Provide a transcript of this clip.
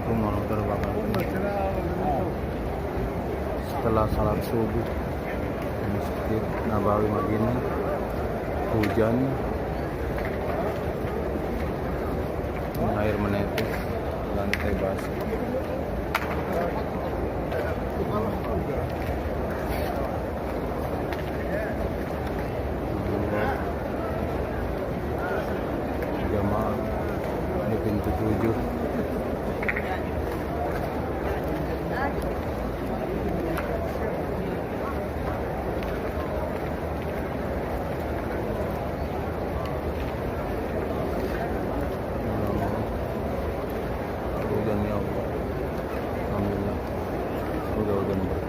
Assalamualaikum warahmatullahi wabarakatuh. Setelah salat subuh di Masjid Nabawi Madinah, hujan, air menetes, lantai basah. Jamaah di pintu 7. Hujan ya Allah, alhamdulillah, udah berkah.